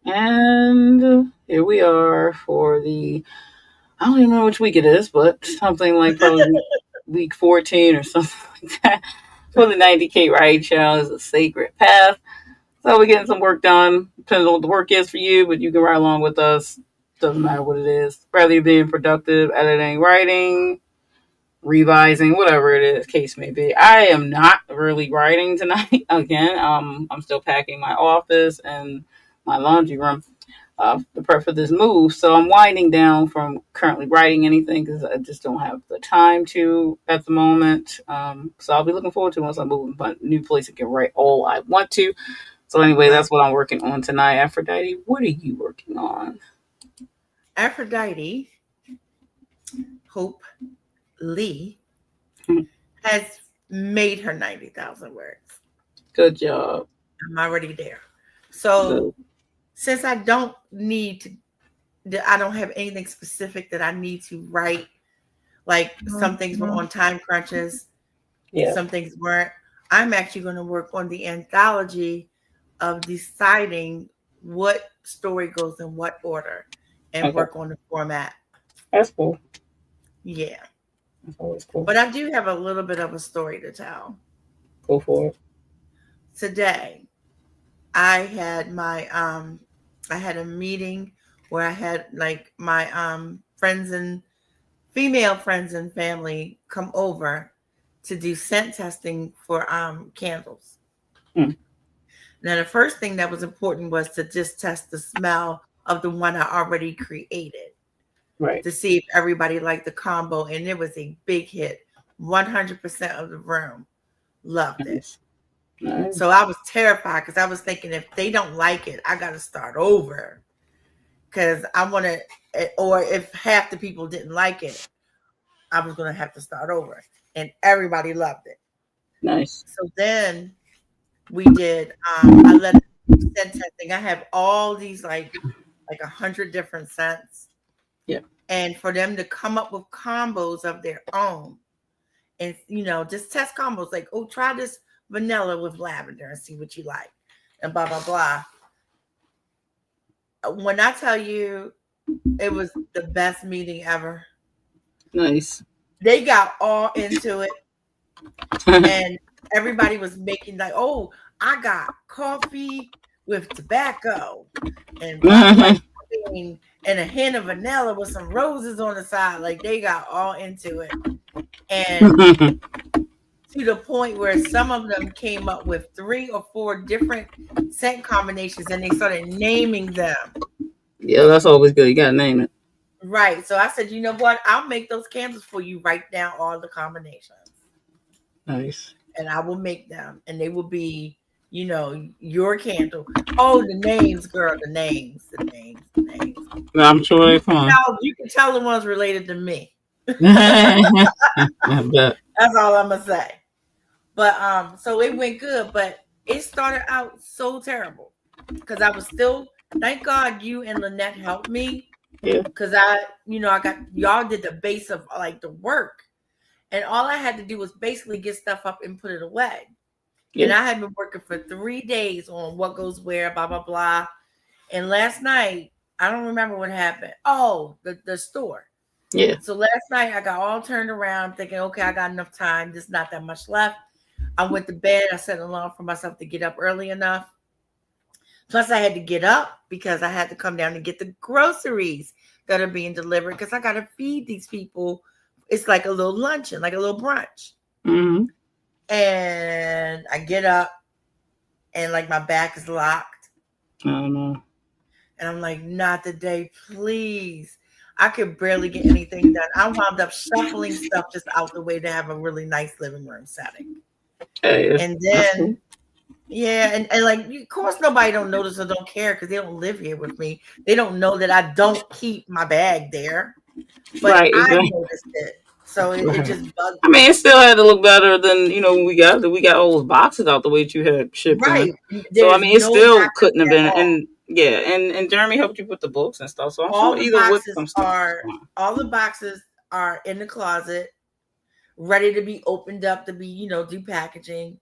And here we are for I don't even know which week it is, but something like probably week 14 or something like that. For the 90K Ride Challenge is a sacred path. So we're getting some work done. Depends on what the work is for you, but you can ride along with us. Doesn't matter what it is. Whether you're being productive, editing, writing, revising, whatever it is, case may be. I am not really writing tonight. Again, I'm still packing my office and my laundry room to prep for this move. So I'm winding down from currently writing anything because I just don't have the time to at the moment. So I'll be looking forward to once I move to a new place and can write all I want to. So anyway, Right. that's what I'm working on tonight. Aphrodite, what are you working on? Aphrodite, Hope Lee, Hmm, has made her 90,000 words. good job. I'm already there. So Good. since I don't need to, I don't have anything specific that I need to write. Like some things were on time crunches, Yeah. some things weren't. I'm actually going to work on the anthology of deciding what story goes in what order and Okay. work on the format. That's cool. Yeah. That's always cool. But I do have a little bit of a story to tell. Go for it. Today, I had I had a meeting where I had like my friends and female friends and family come over to do scent testing for candles. Hmm. Now the first thing that was important was to just test the smell of the one I already created Right. to see if everybody liked the combo, and it was a big hit. 100% of the room loved it. Nice. Nice. So I was terrified because I was thinking if they don't like it, I got to start over because I want to, or if half the people didn't like it, I was going to have to start over. And everybody loved it. Nice. So then we did, I let scent testing. I have all these like 100 different scents. Yeah. And for them to come up with combos of their own and, just test combos like, oh, try this vanilla with lavender and see what you like and blah, blah, blah. When I tell you it was the best meeting ever, Nice. they got all into it and everybody was making like, oh, I got coffee with tobacco and blah, like, I mean, and a hint of vanilla with some roses on the side. Like they got all into it. And to the point where some of them came up with 3 or 4 different scent combinations and they started naming them. Yeah, that's always good. You gotta name it. Right. So I said, you know what? I'll make those candles for you. Write down all the combinations Nice. and I will make them. And they will be, your candle. Oh, the names, girl, the names, the names, the names. I'm sure You they're can fun. tell, you can tell the ones related to me. I bet. That's all I'm gonna say. But so it went good, but it started out so terrible because I was still. Thank God you and Lynette helped me Yeah. because I got y'all did the base of like the work, and all I had to do was basically get stuff up and put it away. And Yeah. I had been working for 3 days on what goes where, blah blah blah. And last night, I don't remember what happened. Oh, the store. Yeah. So last night I got all turned around thinking, okay, I got enough time. There's not that much left. I went to bed. I set an alarm for myself to get up early enough. Plus, I had to get up because I had to come down and get the groceries that are being delivered because I got to feed these people. It's like a little luncheon, like a little brunch. Mm-hmm. And I get up and like my back is locked. I don't know. And I'm like, not today, please. I could barely get anything done. I wound up shuffling stuff just out the way to have a really nice living room setting. Hey, And that's cool. then yeah, and like of course nobody don't notice or don't care because they don't live here with me. They don't know that I don't keep my bag there. But Right. I Exactly. noticed it. So it Right. just bugged I mean, me. it still had to look better than when we got all those boxes out the way that you had shipped in. Right. So I There's mean, it no still boxes couldn't have at been. all. And yeah, and Jeremy helped you with the books and stuff. So I'm All sure the either with boxes some stuff. are all the boxes are in the closet, ready to be opened up to be, do packaging.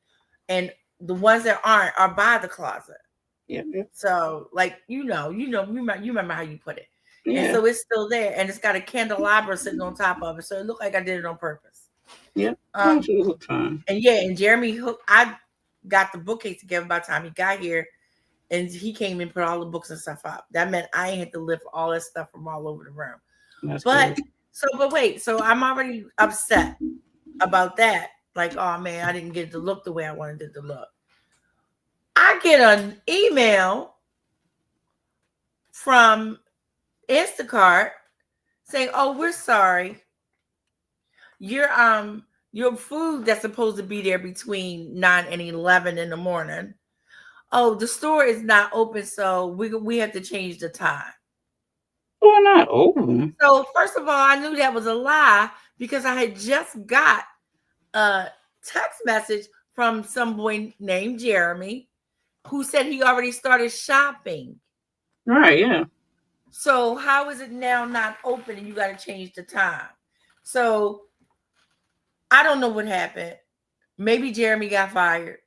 And the ones that aren't are by the closet. Yeah. So, like, you remember how you put it. And Yeah. so it's still there, and it's got a candelabra sitting on top of it. So it looked like I did it on purpose. Yeah. Um, That should look fine. and yeah, and Jeremy I got the bookcase together by the time he got here, and he came and put all the books and stuff up. That meant I ain't had to lift all that stuff from all over the room. That's But good. but wait, so I'm already upset about that. Like, oh man, I didn't get it to look the way I wanted it to look. I get an email from Instacart saying, "Oh, we're sorry. Your food that's supposed to be there between 9 and 11 in the morning. Oh, the store is not open, so we have to change the time." Why not open? So first of all, I knew that was a lie because I had just got a text message from some boy named Jeremy who said he already started shopping. Right, yeah. So how is it now not open and you got to change the time? So I don't know what happened. Maybe Jeremy got fired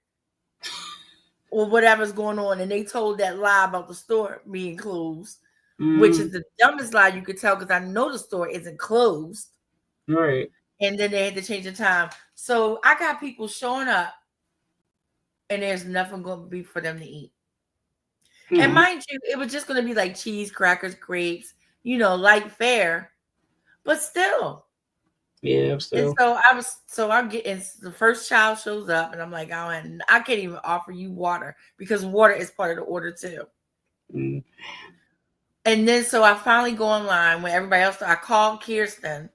or whatever's going on, and they told that lie about the store being closed, which is the dumbest lie you could tell because I know the store isn't closed. Right. And then they had to change the time. So I got people showing up, and there's nothing going to be for them to eat. And mind you, it was just going to be like cheese, crackers, grapes, light fare, but still. Yeah, still. And so I'm getting the first child shows up, and I'm like, oh, and I can't even offer you water because water is part of the order too. Mm. And then so I finally go online when everybody else. I called Kirsten.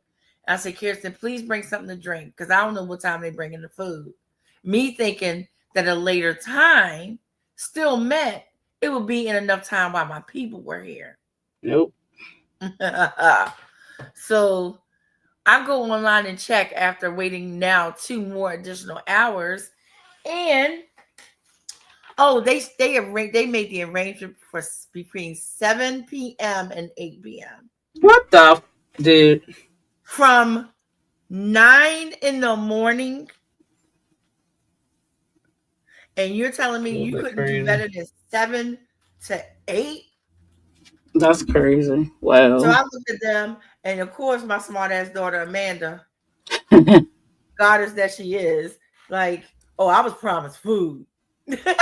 I said, Kirsten, please bring something to drink because I don't know what time they bring in the food. Me thinking that a later time still meant it would be in enough time while my people were here. Nope. So I go online and check after waiting now 2 more additional hours, and they made the arrangement for between 7 p.m. and 8 p.m. What the dude? From 9 in the morning, and you're telling me you couldn't do better than 7 to 8? That's crazy. Wow. So I looked at them, and of course, my smart ass daughter Amanda, goddess that she is, like, oh, I was promised food.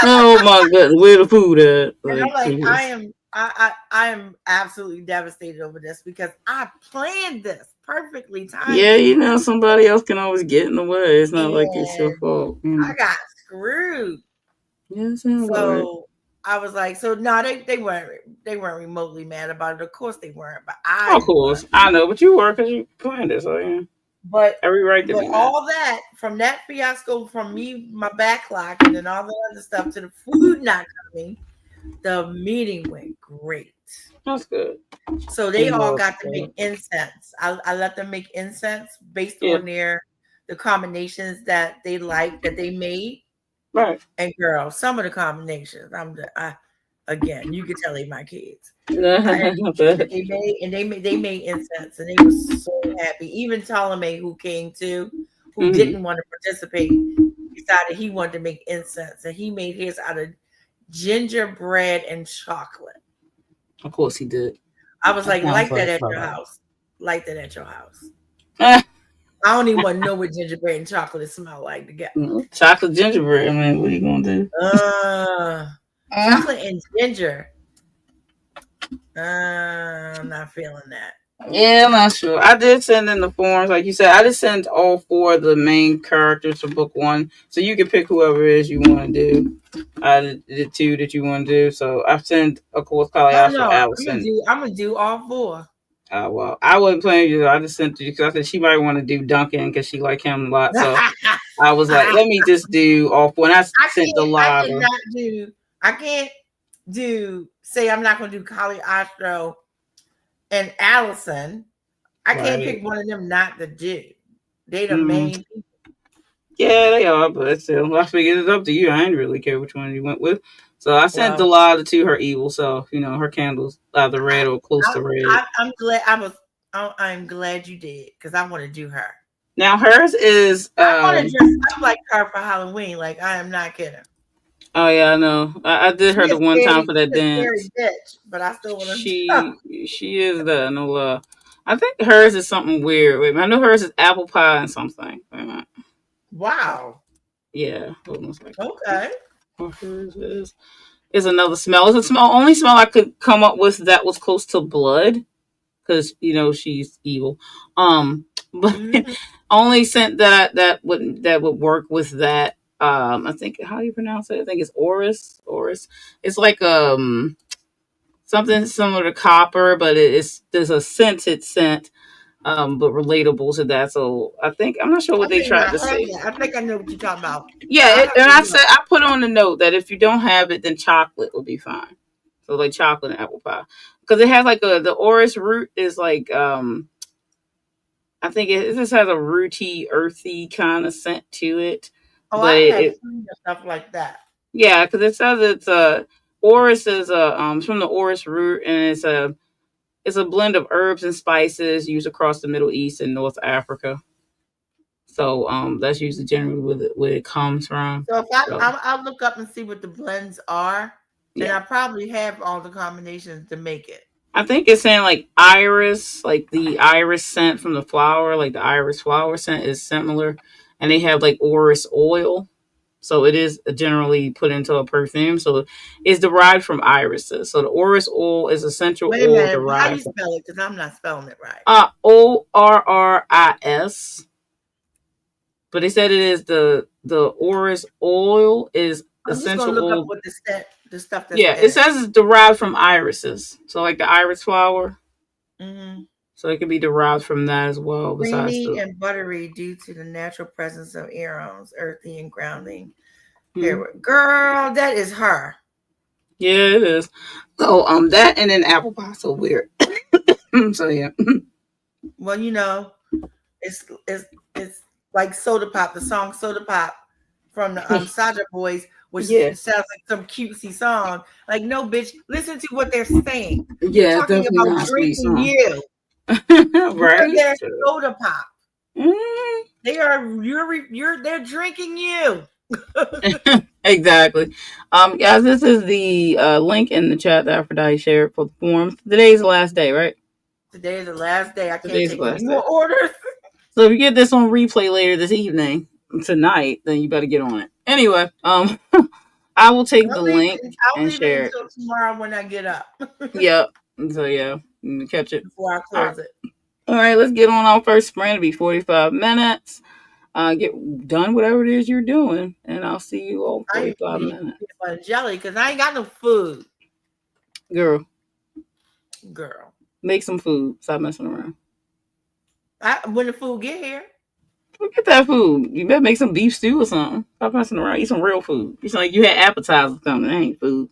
Oh my goodness, where the food at? And I'm like, Jesus. I am absolutely devastated over this because I planned this perfectly timed. Yeah, somebody else can always get in the way. It's not like it's your fault. I got screwed. Yeah, sounds So right. I was like, so no, they weren't remotely mad about it. Of course they weren't, but Of course, I know, but you were because you planned it, so yeah. But every right to be mad. All that from that fiasco, from me, my backlog, and then all the other stuff to the food not coming, the meeting went great. That's good. So they all got to make incense. I let them make incense based on the combinations that they liked that they made. Right. And girl, some of the combinations, again, you could tell they my kids. They made incense, and they were so happy. Even Ptolemy, who came too, who didn't want to participate, decided he wanted to make incense, and he made his out of gingerbread and chocolate. Of course he did. I was like that at your house. Like that at your house. I don't even want to know what gingerbread and chocolate smell like together. Chocolate gingerbread. I mean, what are you gonna do? Chocolate and ginger. I'm not feeling that. Yeah, I'm not sure. I did send in the forms, like you said. I just sent all 4 of the main characters for book 1, so you can pick whoever it is you want to do. I did the 2 that you want to do, so I've sent, of course, Caliostro. I'm gonna do all 4. Well, I wasn't playing you. I just sent you because I said she might want to do Duncan because she like him a lot. So I was like, let me just do all 4. And I sent the lot. I can't do. Say I'm not going to do Caliostro and Allison. I can't pick one of them not to do. They the main people. Yeah, they are, but still, I figured it's up to you. I didn't really care which one you went with. So I sent Dahlia to her evil self. Her candles either red or close to red. I'm glad you did because I want to do her. Now hers is. I want to dress up like her for Halloween. Like I am not kidding. Oh yeah, I know. I did her the one time for that She's a scary dance. bitch, but I still want to. She is the no love. I think hers is something weird. Wait, I know hers is apple pie and something. Wait a minute. Wow. Yeah, hold on a second. Okay. What hers is another smell. It's a smell. Only smell I could come up with that was close to blood, because she's evil. But Hmm. only scent that would work with that. I think, how do you pronounce it? I think it's Oris. Oris. It's like something similar to copper, but there's a scented scent, but relatable to that. So I think, I'm not sure I what they may tried not to have say. that. I think I know what you're talking about. I Yeah, have and to I look. said, I put on the note that if you don't have it, then chocolate would be fine. So like chocolate and apple pie, because it has like the orris root is like, I think it just has a rooty, earthy kind of scent to it. Oh, But I have it seen stuff like that. yeah, because it says it's orris is it's from the orris root, and it's a blend of herbs and spices used across the Middle East and North Africa. So that's usually generally where it comes from. So if So I'll look up and see what the blends are, and yeah. I probably have all the combinations to make it. I think it's saying like iris, like the iris scent from the flower, like the iris flower scent is similar, and they have like orris oil, so it is generally put into a perfume. So it's derived from irises. So the orris oil is essential Wait a oil minute. How you derived from spell it? Because I'm not spelling it right. ORRIS, but they said it is the orris oil is I'm just gonna essential look up oil. what the stuff that's Yeah, in it it. says it's derived from irises. So like the iris flower. Hmm. So it can be derived from that as well, besides Creamy the. and buttery due to the natural presence of aromas, earthy and grounding. Hmm. Here, girl, that is her. Yeah, it is. So that and then apple pie, so weird. So yeah. Well, it's it's like Soda Pop, the song Soda Pop from the Saja Boys, which Yeah. sounds like some cutesy song. Like, no, bitch, listen to what they're saying. They're Yeah, talking definitely about not a sweet drinking song. you. You're Right? their soda pop. Mm. They're drinking you. Exactly. Guys, this is the link in the chat that Aphrodite shared for the forums. Today's the last day, right? Today is the last day. I can't Today's the take any last day. more orders. So if you get this on replay later this evening, tonight, then you better get on it. Anyway, I will take the link I'll and leave it share it. until tomorrow when I get up Yep. So yeah, you can catch it. before I All right. close it. All right, let's get on our first sprint. It'll be 45 minutes. Get done whatever it is you're doing, and I'll see you all I need to 45 eat minutes. peanut butter and jelly because I ain't got no food, Girl, girl. make some food. Stop messing around. When the food get here, Look at that food. You better make some beef stew or something. Stop messing around. Eat some real food. You sound like you had appetizers coming. That ain't food.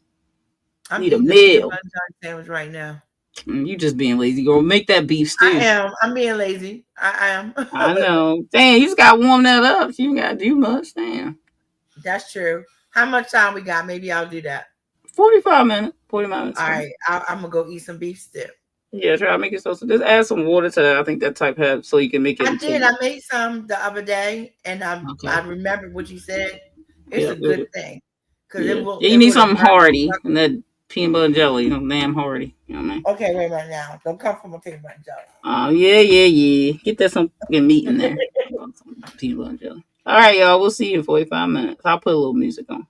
I'm Need a eating a peanut meal. butter and jelly sandwich right now. You just being lazy, girl. Make that beef I stew. am. I'm being lazy. I am. I know. Damn, you just got to warm that up. You ain't got to do much. Damn. That's true. How much time we got? Maybe I'll do that. 45 minutes. 40 minutes. All right. I'm gonna go eat some beef stew. Yeah, try to make it so. So just add some water to that. I think that type have so you can make it I into. did. I made some the other day, and I Okay. remembered what you said. It's Yeah. a good thing because Yeah. Yeah. You it need would have something burnt. hearty, and that peanut butter and jelly. Lamb hearty. You know what I mean? Okay, wait a minute now. Don't come from a peanut butter and jelly. Oh yeah. Get that some meat in there. Some peanut butter and jelly. All right, y'all. We'll see you in 45 minutes. I'll put a little music on.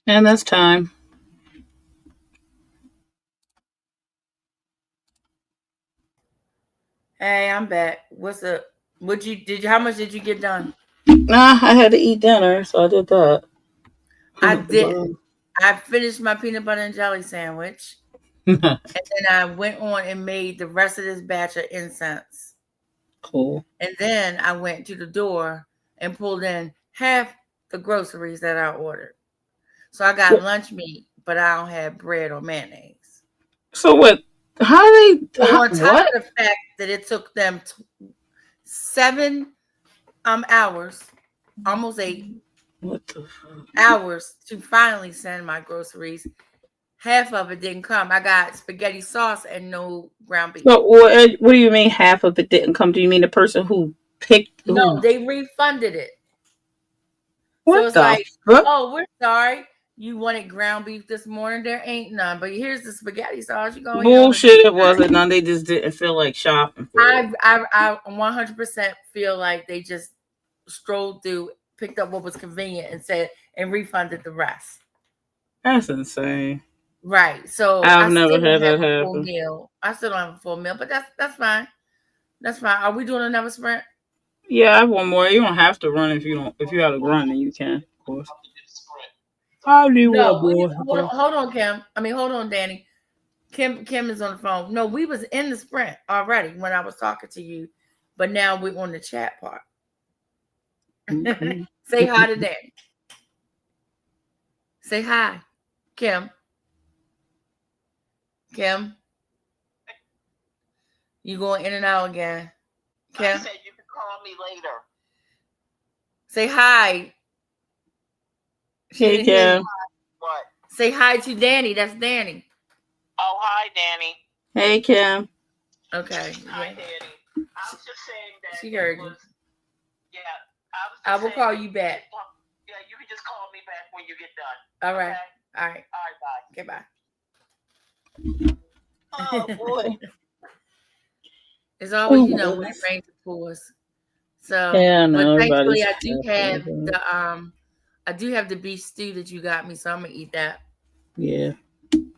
And that's time. Hey, I'm back. What's up? What you did? How much did you get done? Nah, I had to eat dinner, so I did that. I didn't. I finished my peanut butter and jelly sandwich, and then I went on and made the rest of this batch of incense. Cool. And then I went to the door and pulled in half the groceries that I ordered. So I got lunch meat, but I don't have bread or mayonnaise. So what? How they? So on top What? of the fact that it took them 7 hours, almost 8 What the fuck? hours to finally send my groceries, half of it didn't come. I got spaghetti sauce and no ground beef. But what do you mean half of it didn't come? Do you mean the person who picked No, who? they refunded it. So What it's the like, fuck? oh, we're sorry. You wanted ground beef this morning. There ain't none. But here's the spaghetti sauce. You go eat on the Bullshit! It Tuesday. wasn't none. They just didn't feel like shopping for it. I 100% feel like they just strolled through, picked up what was convenient, and said and refunded the rest. That's insane. Right. So I've I never still don't had have that a full happen. meal. I still don't have a full meal, but that's fine. That's fine. Are we doing another sprint? Yeah, I have one more. You don't have to run if you don't. If you have to run, then you can, of course. I need one No. more. Hold on, Kim. I mean, hold on, Danny. Kim is on the phone. No, we was in the sprint already when I was talking to you, but now we're on the chat part. Okay. Say hi to Danny. Say hi, Kim. Kim, you going in and out again. Kim, I said you can call me later. Say hi. She Hey, didn't hear you. Kim. What? Say hi to Danny. That's Danny. Oh, hi, Danny. Hey, Kim. Okay. Hi, Danny. I was just saying that she heard you. Yeah, I will call you back. Yeah, you can just call me back when you get done. All right. Okay? All right. All right. Bye. Okay. Bye. Oh boy. It's always, Oh my when it goodness. rains, it pours. So, Yeah, I but know thankfully, everybody's I do have the beef stew that you got me, so I'm gonna eat that. yeah,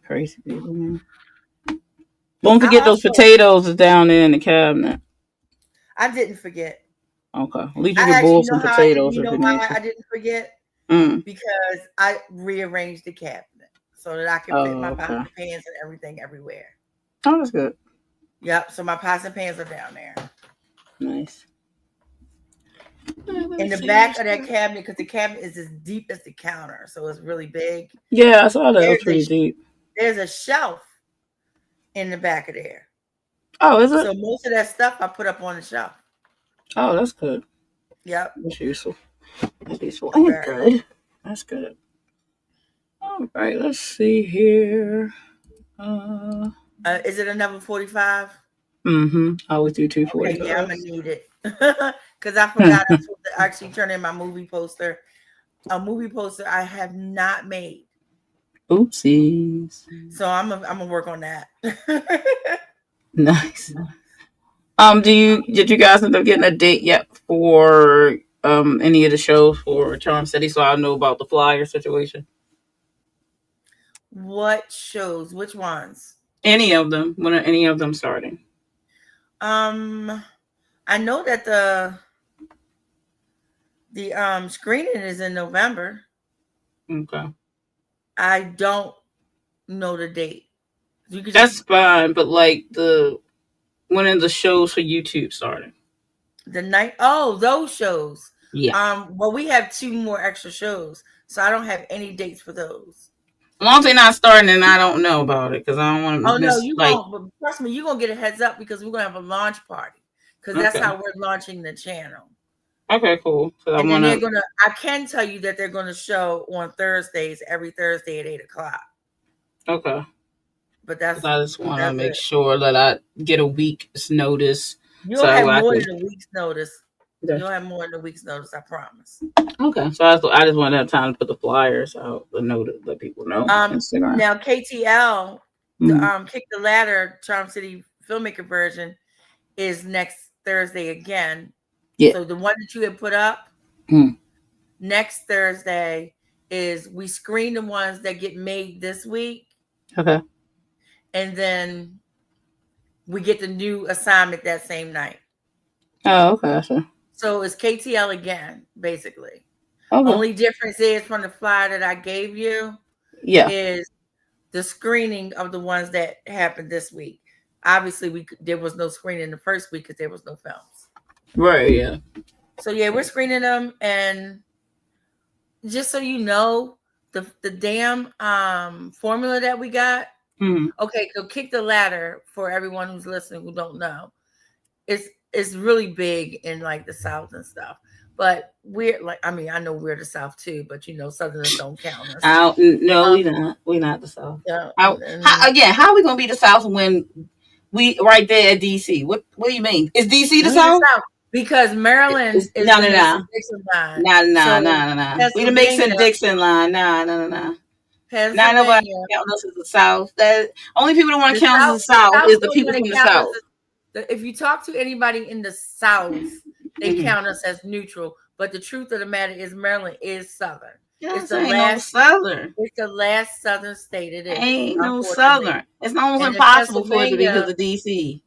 crazy people, man. Don't I forget those also, potatoes is down there in the cabinet. I didn't forget. Okay, at least you I can actually, boil some potatoes you if know you why need to. I didn't forget? Mm. Because I rearranged the cabinet so that I can fit my Oh, pots okay. and pans and everything everywhere. Oh, that's good. Yep. So my pots and pans are down there. Nice. Let me In the see your back of that stuff. cabinet, because the cabinet is as deep as the counter, so it's really big. Yeah, I saw that. It was There's a pretty deep. there's a shelf in the back of there. Oh, is it? So most of that stuff I put up on the shelf. Oh, that's good. Yep. That's useful. That's useful and good. That's good. All right, let's see here. Is it another 45? I always do Okay, yeah, I'm 245. gonna need it because I forgot I'm supposed to actually turn in my movie poster. A movie poster I have not made, Oopsies. so I'm gonna work on that. Nice. Did you guys end up getting a date yet for any of the shows for Charm City? So I know about the flyer situation. What shows? Which ones? Any of them? When are any of them starting? I know that the screening is in November. Okay, I don't know the date. You could that's just fine. But like when are the shows for YouTube starting? the night. Oh, those shows. Yeah. Well, we have 2 more extra shows, so I don't have any dates for those. As long as they're not starting, and I don't know about it because I don't want to Oh no, miss. you Like, won't. But trust me, you're gonna get a heads up because we're gonna have a launch party because that's okay, how we're launching the channel. okay, cool. So I And then want they're to. gonna. I can tell you that they're gonna show on Thursdays every Thursday at 8 o'clock. Okay. But 'Cause I just want to that's make it. sure that I get a week's notice You'll so have I more can. than a week's notice. Okay. You'll have more than a week's notice. I promise. Okay. So I just want to have time to put the flyers out, the note, let people know. Instagram. Now KTL, the Mm. Kick the Ladder Charm City filmmaker version is next Thursday again. Yeah. So the one that you had put up Mm. next Thursday is we screen the ones that get made this week. Okay. And then we get the new assignment that same night. Oh, okay. So it's KTL again, basically. Okay. Only difference is from the flyer that I gave you is the screening of the ones that happened this week. Obviously, there was no screening the first week because there was no films. Right, yeah. So yeah, we're screening them, and just so you know, the damn formula that we got. Mm-hmm. Okay, so Kick the Ladder, for everyone who's listening who don't know, it's really big in like the South and stuff. But we're like, I mean, I know we're the South too, but you know, Southerners don't count us. No, we're not the South. Yeah, how are we gonna be the South when we right there at DC? What do you mean? Is DC the South? Because Maryland is no. Mason-Dixon line. Nah. We the Mason-Dixon line. Nah. Not nobody count us as the South. That only people that want to count us as the South is the people from the South. If you talk to anybody in the South, they count us as neutral. But the truth of the matter is, Maryland is Southern. It's the last Southern. It's the last Southern state. It is. Ain't no Southern. It's almost impossible for it to be because of DC.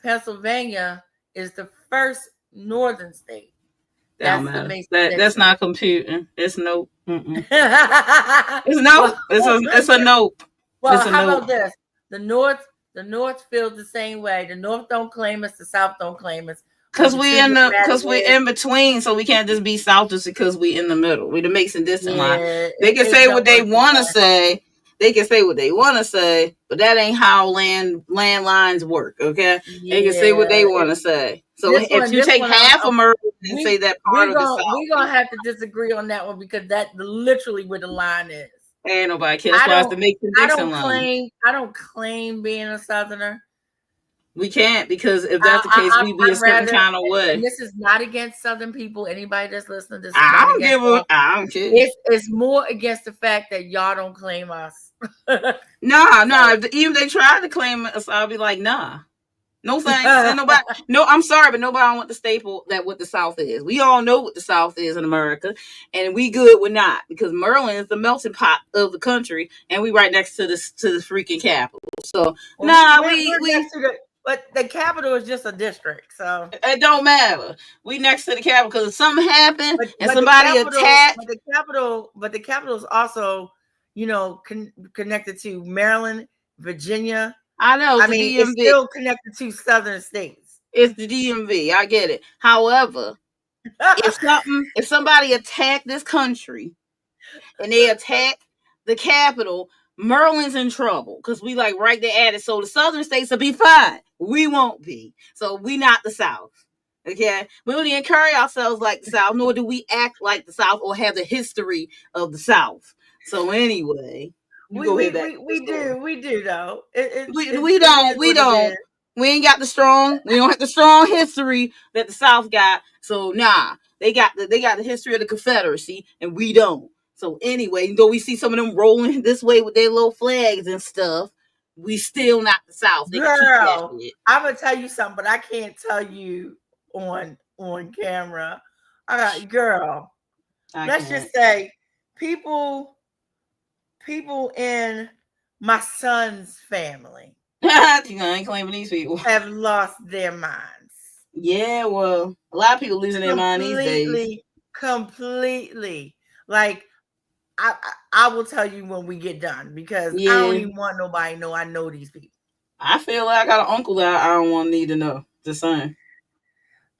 Pennsylvania is the first Northern state. That's not computing. It's nope. It's nope. It's a nope. Well, how about this? The North feels the same way. The North don't claim us. The South don't claim us. Because we're in between, so we can't just be South just because we're in the middle. We're the Mason-Dixon line. They can say what they want to say. They can say what they want to say, but that ain't how land lines work. Okay, they can say what they want to say. So if you take half of Maryland and say that part of the South, we're gonna have to disagree on that one because that literally where the line is. Ain't nobody cares. That's the Mason-Dixon line. I don't claim being a Southerner. We can't, because if that's the case, we'd be a certain kind of way. This is not against Southern people. Anybody that's listening, this is I don't care. It's more against the fact that y'all don't claim us. Nah. Even if they try to claim us, I'll be like, nah. No thanks. Nobody. No, I'm sorry, but nobody want the staple that what the South is. We all know what the South is in America, and we good with not, because Maryland is the melting pot of the country, and we right next to the freaking capital. So but the capital is just a district, so it don't matter. We next to the capital, because if something happened and somebody attacked, but the capital is also, connected to Maryland, Virginia. I know. I mean, it's still connected to Southern states. It's the DMV. I get it. However, if somebody attacked this country and they attack the capital, Maryland's in trouble because we like right there at it. So the Southern states will be fine. We won't be. So we not the South. Okay? We don't even carry ourselves like the South, nor do we act like the South or have the history of the South. So anyway, we do though. We don't. We ain't got we don't have the strong history that the South got. So they got the history of the Confederacy, and we don't. So anyway, though we see some of them rolling this way with their little flags and stuff, we still not the South. Girl, I'm gonna tell you something, but I can't tell you on camera. Let's just say people in my son's family. I ain't claiming these people have lost their minds. Yeah, well, a lot of people losing their mind these days. Completely. Like, I will tell you when we get done, because I don't even want nobody to know I know these people. I feel like I got an uncle that I don't want to need to know. Just saying.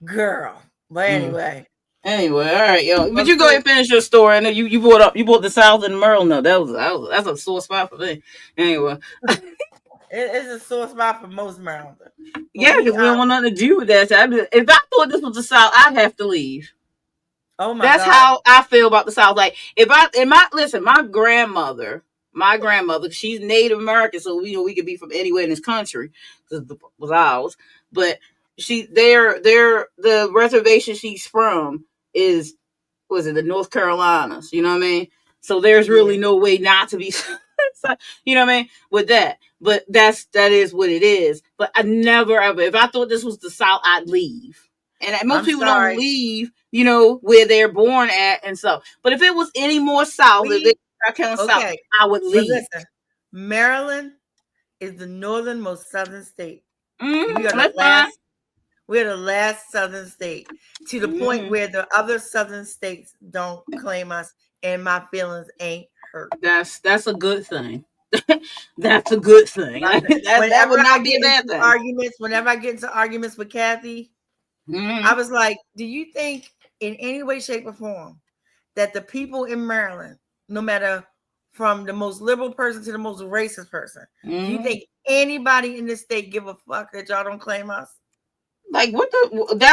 Girl. But anyway. Anyway, all right, yo. But you go ahead and finish your story. And you brought the South and Maryland. No, that's a sore spot for me. Anyway. It's a sore spot for most Marylanders. Yeah, because we don't want nothing to do with that. If I thought this was the South, I'd have to leave. Oh my That's God. how I feel about the South. Like, my grandmother, she's Native American, so we could be from anywhere in this country, because it was ours. But the reservation she's from is, the North Carolinas? You know what I mean? So there's really no way not to be, you know what I mean, with that. But that is what it is. But I never ever, if I thought this was the South, I'd leave. And most I'm people don't sorry. leave, where they're born at and stuff. But if it was any more south, if they start counting south, Okay, I would but leave. listen, Maryland is the northernmost southern state. We are the That's fine. last. We're the last southern state, to the point where the other southern states don't claim us, and my feelings ain't hurt. That's a good thing. That's a good thing. That Whenever would I not be a get bad into thing. arguments, with Kathy, I was like, "Do you think, in any way, shape, or form, that the people in Maryland, no matter from the most liberal person to the most racist person, do you think anybody in this state give a fuck that y'all don't claim us? Like what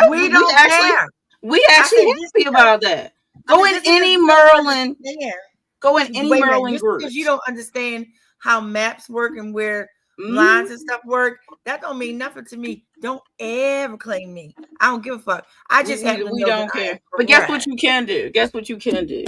We don't care." we I actually said, happy about that. Go in this is any because you don't Maryland. understand. Go in any Wait a minute, Maryland just because you groups. don't understand how maps work and where lines and stuff work, that don't mean nothing to me. Don't ever claim me. I don't give a fuck. I just happen to We know that don't I am care. But guess what correct. you can do? Guess what you can do?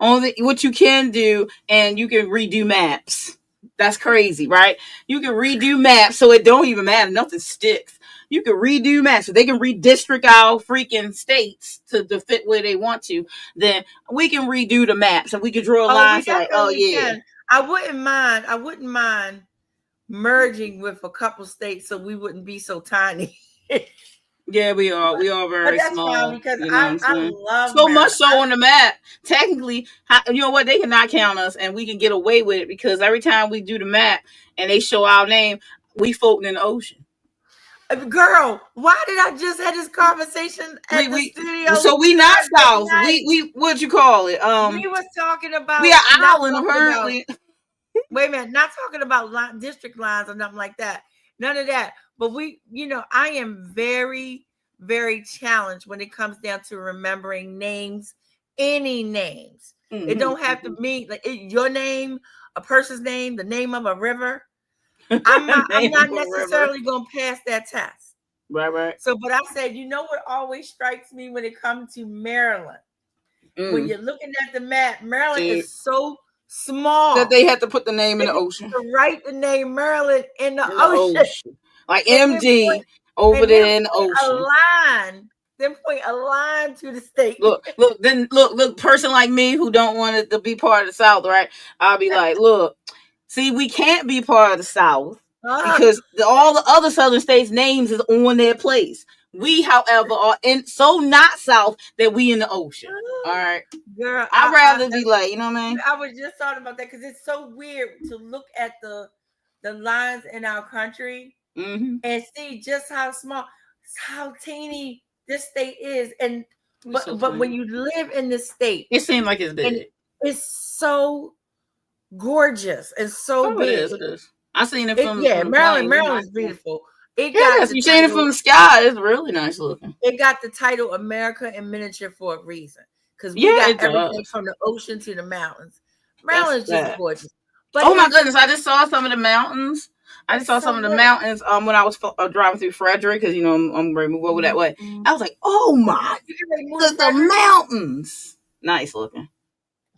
Only what you can do, and you can redo maps. That's crazy, right? You can redo maps so it don't even matter. Nothing sticks. You can redo maps so they can redistrict our freaking states to fit where they want to. Then we can redo the maps and we can draw Oh, we lines like, oh definitely yeah, can. I wouldn't mind merging with a couple states so we wouldn't be so tiny. yeah, we are. We are But very that's fine, small. because You know what I I'm I saying? love So much Maryland. so on the map. Technically, you know what? They cannot count us, and we can get away with it because every time we do the map and they show our name, we floating in the ocean. Girl, why did I just have this conversation at the studio So we not Thursday south. night? We what you call it? We was talking We are about not island talking about apparently. wait a minute, not talking about district lines or nothing like that. None of that. But I am very, very challenged when it comes down to remembering names, any names. It don't have to mean like your name, a person's name, the name of a river. I'm not necessarily gonna pass that test. Right. So, but I said, what always strikes me when it comes to Maryland? When you're looking at the map, Maryland is so small that they had to put the name in the ocean. to write the name Maryland in the ocean. Like And MD over there in the ocean. Point a line to the state. Look, person like me who don't want it to be part of the South, right? I'll be like, look, see, we can't be part of the South because all the other Southern states' names is on their place. We, however, are so not South that we in the ocean. All right, girl, I'd rather be like, you know what I mean? I was just talking about that because it's so weird to look at the lines in our country and see just how small, how teeny this state is, and but when you live in this state, it seems like it's big. It's so gorgeous and so big. It is. I seen it from Maryland's beautiful. You seen it from the sky. It's really nice looking. It got the title America in Miniature for a reason, because we got everything from the ocean to the mountains. Maryland's just gorgeous. But oh my goodness, I just saw some of the mountains. I just saw some of the mountains when I was driving through Frederick because I'm ready to move over that way. I was like, oh my, look at the mountains. Nice looking.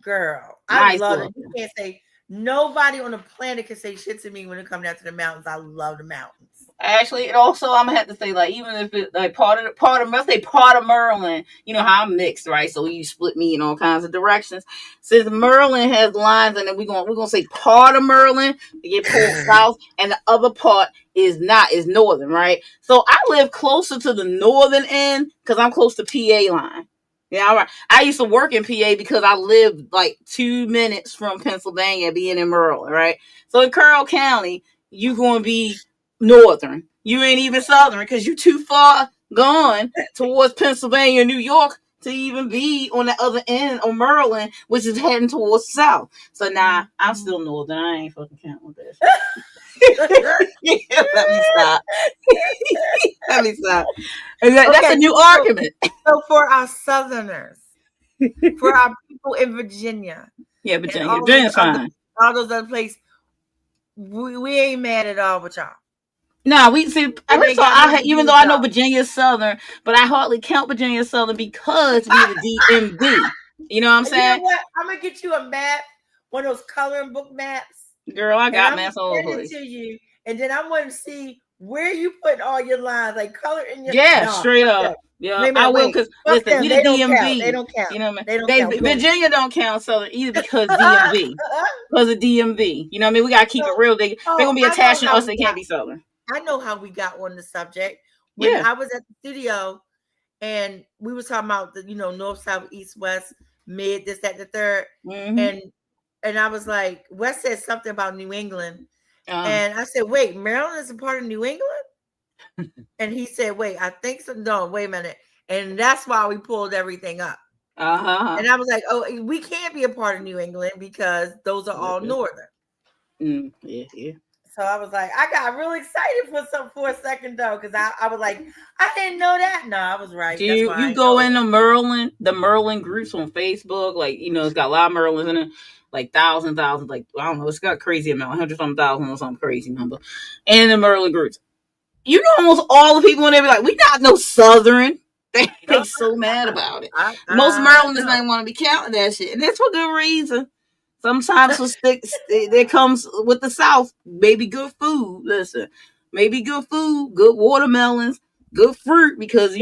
Girl, I love it. You can't say nobody on the planet can say shit to me when it comes down to the mountains. I love the mountains. Actually, and also I'm gonna have to say, like, even if it's like part of Maryland, you know how I'm mixed, right? So you split me in all kinds of directions. Since Maryland has lines, and then we're gonna say part of Maryland to get pulled south, and the other part is northern, right? So I live closer to the northern end because I'm close to PA line. Yeah, all right. I used to work in PA because I lived like 2 minutes from Pennsylvania, being in Maryland, right? So in Carroll County, you gonna be northern. You ain't even southern because you too far gone towards Pennsylvania, New York to even be on the other end of Maryland, which is heading towards south. So nah, I'm still northern. I ain't fucking counting with this. Let me stop. Let me stop. That's a new argument. So for our southerners, for our people in Virginia, Virginia's fine. All those other places, we ain't mad at all with y'all. No, we see. Even though I know Virginia's southern, but I hardly count Virginia southern because we the DMV. You know what I'm saying? You know what? I'm gonna get you a map, one of those coloring book maps. Girl, I got maps all over the place. To you, and then I want to see where you put all your lines, like color in your. Yeah, straight up. Yeah, Wait a I minute, will. wait. Because Fuck listen, them. we the They don't count. They DMV. don't count. You know what I mean? They don't They count. We gonna Virginia don't count Southern either because DMV. Because of DMV. You know what I mean? We gotta keep it so, real. They're gonna be I know attaching how us. we They can't got. be Southern. I know how we got on the subject. When Yeah. I was at the studio and we were talking about the, north, south, east, west, mid, this, that, the third, Mm-hmm. and I was like, Wes said something about New England, Uh and I said, wait, Maryland is a part of New England, and he said, wait, I think so. No, wait a minute, and that's why we pulled everything up. huh. And I was like, oh, we can't be a part of New England because those are all northern. Yeah, yeah. So I was like, I got really excited for a second though, because I was like, I didn't know that. No, I was right. Do That's why I you know go it. into Merlin, the Merlin groups on Facebook? Like, it's got a lot of Merlins in it, like thousands, like I don't know, it's got crazy amount, 100 some thousand or some crazy number. And the Merlin groups, almost all the people in there be like, we not no Southern. They so mad about it. Most Marylanders know. don't want to be counting that shit, and that's for good reason. Sometimes there comes with the South, maybe good food. Listen, maybe good food, good watermelons, good fruit, because I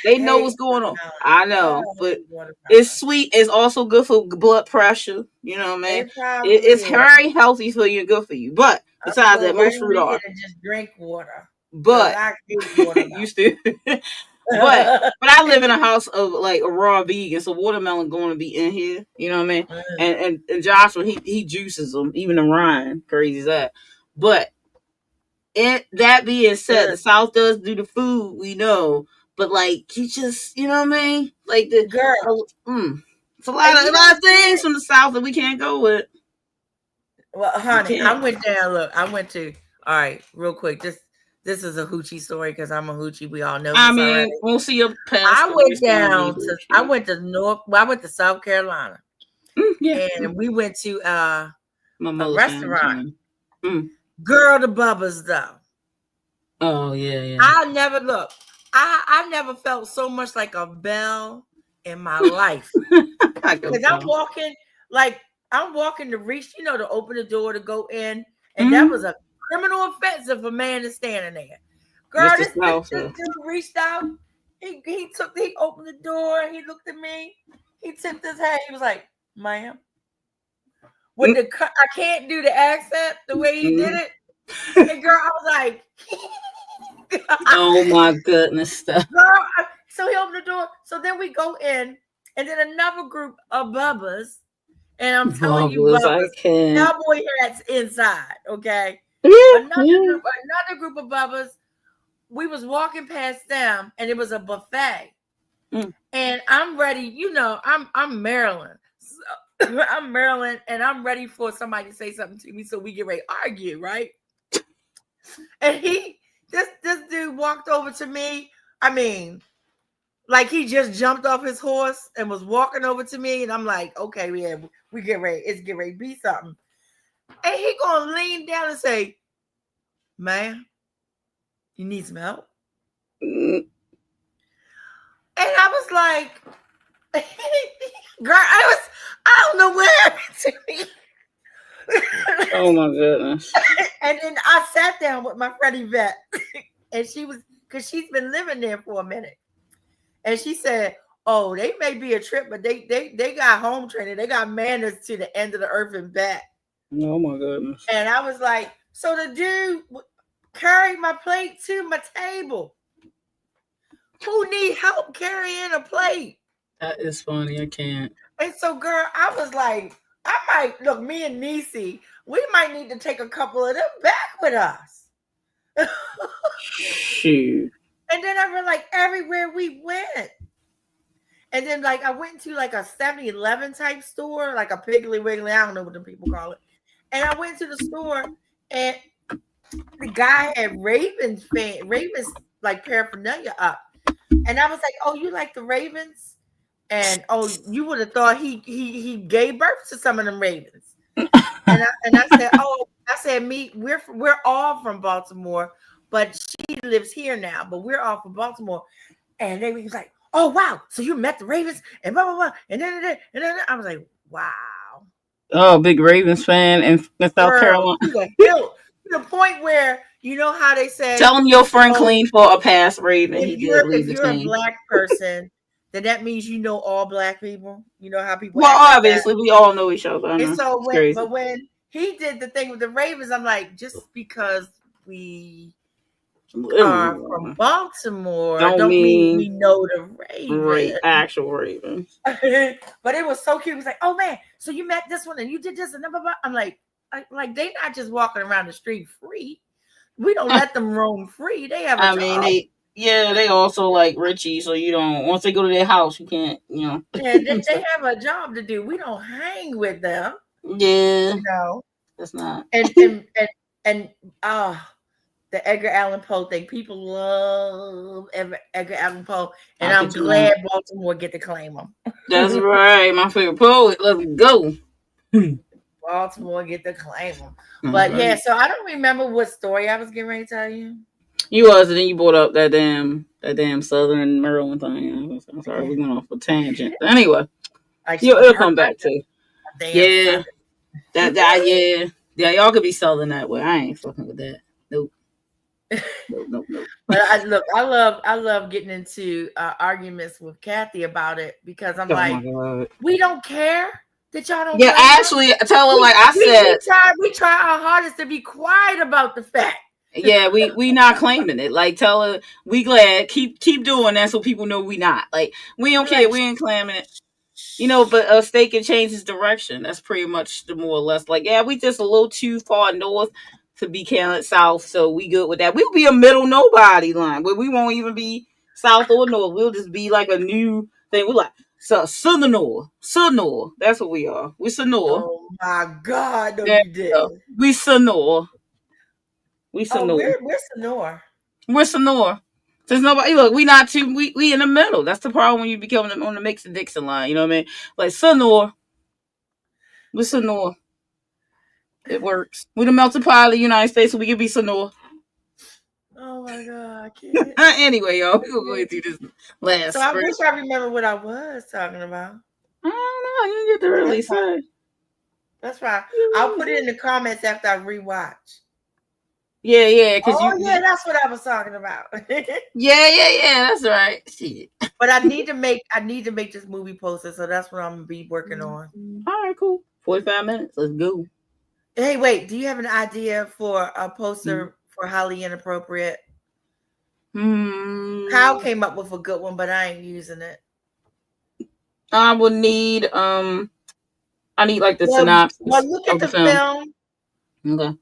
they know hate what's going on. watermelon. I Oh, know, I but hate watermelon. it's sweet. It's also good for blood pressure. You know what I mean? It probably It's is. very healthy for you, good for you. But I'm besides go that, right most in fruit here are. and just drink water because But I hate watermelon. you still. But I live in a house of like a raw vegan, so watermelon going to be in here. You know what I mean? And Joshua, he juices them, even the rind. Crazy as that. But that being said, the South does do the food, we know. But like you just, you know what I mean? Like girl, it's a lot of things from the South that we can't go with. Well, honey, I went down. Look, I went to. All right, real quick. This is a hoochie story because I'm a hoochie. We all know this already. We'll see your past. I went down to. I went to North. Well, I went to South Carolina. And we went to a restaurant. Girl, the Bubba's though. Oh yeah. I never look. I never felt so much like a belle in my life. Because I'm walking to reach, to open the door to go in, and that was a criminal offense if a man is standing there. Girl, this dude reached out. He opened the door. He looked at me. He tipped his head. He was like, "Ma'am." I can't do the accent the way he did it. And girl, I was like, oh my goodness. Girl, so he opened the door. So then we go in, and then another group of Bubbas. And I'm telling you, Bubbas, cowboy hats inside, okay? Yeah, another group of Bubbas, we was walking past them, and it was a buffet. And I'm ready, I'm Maryland. So, I'm Maryland, and I'm ready for somebody to say something to me so we get ready to argue, right? And this dude walked over to me. I mean, like he just jumped off his horse and was walking over to me, and I'm like, okay, yeah, we get ready. It's get ready to be something. And he gonna lean down and say, "Man, you need some help?" And I was like, girl, I don't know what happened to me. Oh my goodness. And then I sat down with my friend Yvette, and because she's been living there for a minute. And she said, "Oh, they may be a trip, but they got home training. They got manners to the end of the earth and back." Oh my goodness. And I was like, so the dude carried my plate to my table. Who need help carrying a plate? That is funny. I can't. And so, girl, I was like, I might look. Me and Niecy, we might need to take a couple of them back with us. Shoot. And then I was like, everywhere we went. And then I went to a 7-Eleven type store, like a Piggly Wiggly. I don't know what the people call it. And I went to the store, and the guy had Ravens paraphernalia up. And I was like, "Oh, you like the Ravens?" And you would have thought he gave birth to some of them Ravens. And I said, "Oh, we're all from Baltimore, but she lives here now, but we're all from Baltimore." And they was like, "Oh wow, so you met the Ravens and blah blah blah." And then I was like, "Wow." Oh, big Ravens fan in South Carolina. To the hilt. the point where you know how they say, Tell him your friend oh, clean for a past Raven. He did leave if the you're a team. black person, then that means you know all black people. You know how people Well, act like that. obviously, we all know each other. I And know. so It's crazy. when he did the thing with the Ravens, I'm like, just because we are from Baltimore Don't don't mean mean we know the Raven. actual Ravens. But it was so cute. It was like, oh man, so you met this one and you did this and blah, blah, blah. I'm like they not just walking around the street free. We don't let them roam free. They have a I mean, job. they also like Richie, so you don't. Once they go to their house, you can't, Yeah, they have a job to do. We don't hang with them, Yeah, you know. that's not. And the Edgar Allan Poe thing. People love Edgar Allan Poe, and I I'm could, you know. glad Baltimore get to claim him. That's right. My favorite poet. Let's go. Baltimore get to claim him. All But yeah, right. so I don't remember what story I was getting ready to tell you. You was, and then you brought up that damn Southern Maryland thing. I'm sorry, Yeah. we went off a tangent. But anyway, Like it'll come back to. damn Yeah, Southern. yeah. Y'all could be Southern that way. I ain't fucking with that. Nope. Nope. But I love getting into arguments with Kathy about it because I'm Oh my like, god. we don't care that y'all don't Yeah, claim us. actually, tell her like I said. We try our hardest to be quiet about the fact. Yeah, we not claiming it. Like tell her we glad. Keep doing that so people know we not. Like we don't care. Like, We ain't claiming it. But a state can change its direction. That's pretty much the more or less like, yeah, we just a little too far north to be counted south, so we good with that. We'll be a middle nobody line where we won't even be south or north. We'll just be like a new thing. We're like southern north. That's what we are. We Sonor. oh my God, no, There you we go. didn't. We Sonor. We Oh, Sonor. we're Sonora. We're Sonor. There's nobody. Look, we not too. We in the middle. That's the problem when you become on the Mason Dixon line. You know what I mean? Like Sonor. We're Sonor. It works. We the melting pot of the United States, so we can be Sonor. Oh my God, I can't. Anyway, y'all, we gonna go into this last So I script. wish I remember what I was talking about. I don't know. You didn't get to really say. That's right. I'll put it in the comments after I rewatch. Yeah, because Oh yeah, that's what I was talking about. yeah, that's right. Shit. But I need to make this movie poster, so that's what I'm gonna be working on. All right, cool. 45 minutes. Let's go. Hey, wait, do you have an idea for a poster for highly inappropriate? Kyle came up with a good one, but I ain't using it. I would need I need like the synopsis look at of the the film. Okay.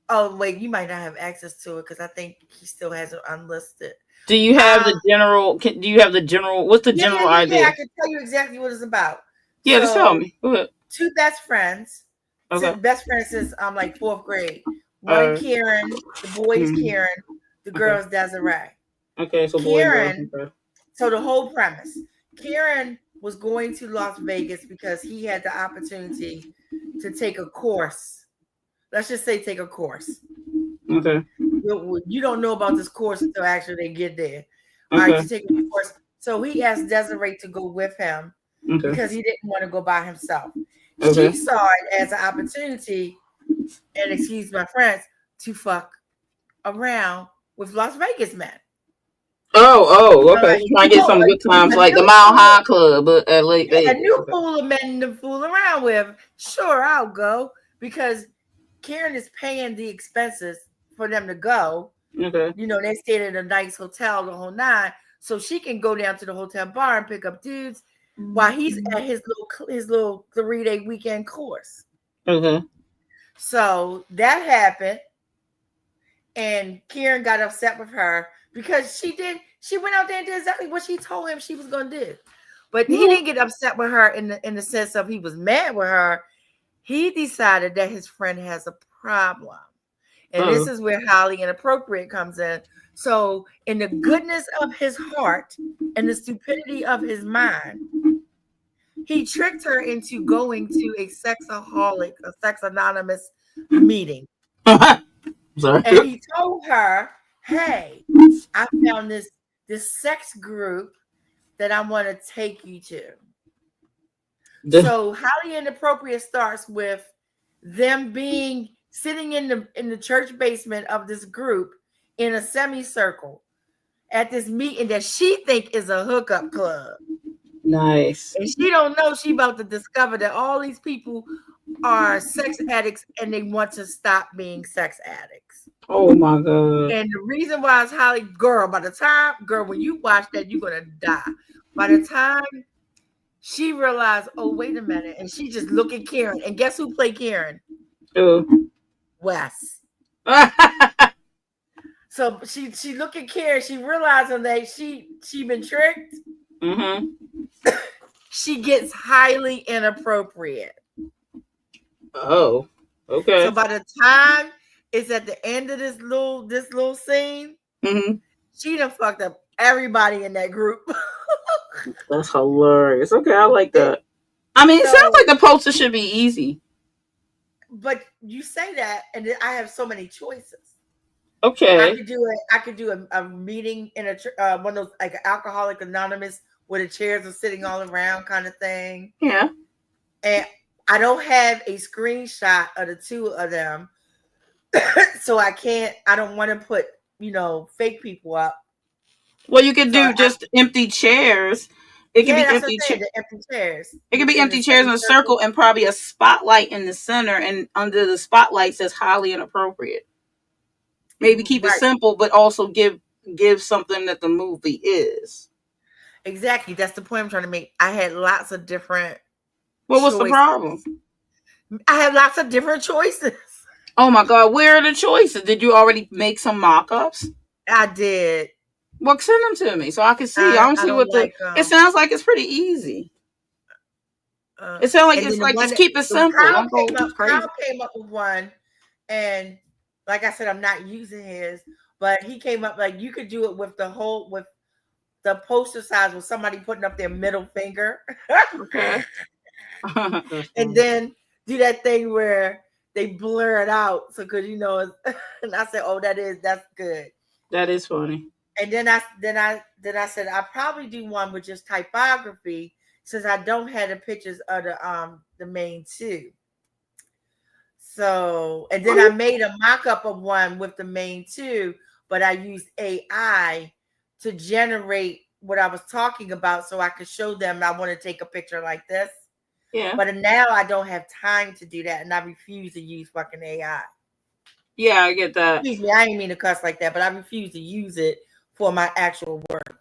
Oh wait, you might not have access to it because I think he still has it unlisted. Do you have the general? Do you have the general? What's the general idea? Yeah, I can tell you exactly what it's about. Yeah, just tell me. Go ahead. Two best friends. Okay. Best friends since I'm like 4th grade. One Kieran, the boy is Kieran, the girl is Desiree. Okay, so Kieran. boy, So the whole premise, Kieran was going to Las Vegas because he had the opportunity to take a course. Let's just say take a course. Okay. You don't know about this course until actually they get there. All right, to take a course. So he asked Desiree to go with him because he didn't want to go by himself. She saw it as an opportunity, and excuse my friends, to fuck around with Las Vegas men. Oh, okay. So trying to get some good times like the Mile High Club, but at late a new pool of men to fool around with. Sure, I'll go because Karen is paying the expenses for them to go. Okay. They stayed at a nice hotel, the whole nine, so she can go down to the hotel bar and pick up dudes while he's at his little 3-day weekend course. Okay. So that happened, and Karen got upset with her because she went out there and did exactly what she told him she was going to do. But he didn't get upset with her in the sense of he was mad with her. He decided that his friend has a problem. And this is where highly inappropriate comes in. So in the goodness of his heart and the stupidity of his mind, he tricked her into going to a sex anonymous meeting. Sorry. And he told her, hey, I found this sex group that I want to take you to. So highly inappropriate starts with them being sitting in the church basement of this group in a semicircle at this meeting that she think is a hookup club. Nice. And she don't know she about to discover that all these people are sex addicts and they want to stop being sex addicts. Oh my god. And the reason why it's highly girl, by the time, girl, when you watch that, you're gonna die. By the time she realized, oh, wait a minute, and she just look at Karen. And guess who played Karen? Oh. Wes. So she look at Karen, she realizing that she been tricked. Mm-hmm. She gets highly inappropriate. Oh. Okay. So by the time it's at the end of this little scene, Mm-hmm. she done fucked up everybody in that group. That's hilarious. Okay, I like that. I mean, it So, sounds like the poster should be easy. but you say that, and then I have so many choices. Okay. I could do a meeting in a one of those like Alcoholic Anonymous where the chairs are sitting all around kind of thing. Yeah. And I don't have a screenshot of the two of them, so I don't want to put fake people up. Well, you could do just empty chairs. It could be that's empty what I'm saying, the empty chairs. It could be empty chairs in a circle and probably a spotlight in the center, and under the spotlight says highly inappropriate. Maybe keep it simple, but also give something that the movie is. Exactly. That's the point I'm trying to make. I had lots of different. Well, what's the problem? I have lots of different choices. Oh my god, where are the choices? Did you already make some mock-ups? I did. Well, send them to me so I can see. I don't see what it sounds like. It's pretty easy. It sounds like it's like just keep it simple. Kyle came up with one, and like I said, I'm not using his, but he came up like you could do it with the poster size with somebody putting up their middle finger. Okay. And then do that thing where they blur it out. So because and I said, oh, that's good. That is funny. And then I said I'll probably do one with just typography since I don't have the pictures of the main two. So and then I made a mock-up of one with the main two, but I used AI to generate what I was talking about so I could show them I want to take a picture like this. Yeah. But now I don't have time to do that, and I refuse to use fucking AI. Yeah, I get that. Excuse me, I didn't mean to cuss like that, but I refuse to use it for my actual work.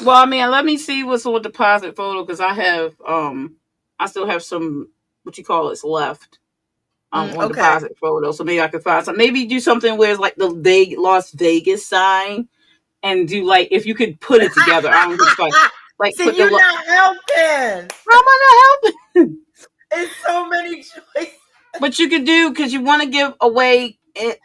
Well, I mean, let me see what's on deposit photo because I still have some what you call it left on deposit photo. So maybe I could find some. Maybe do something where it's like the Las Vegas sign, and do like if you could put it together. I don't just like see, put you're not helping. How am I not helping? It's so many choices. But you could do because you want to give away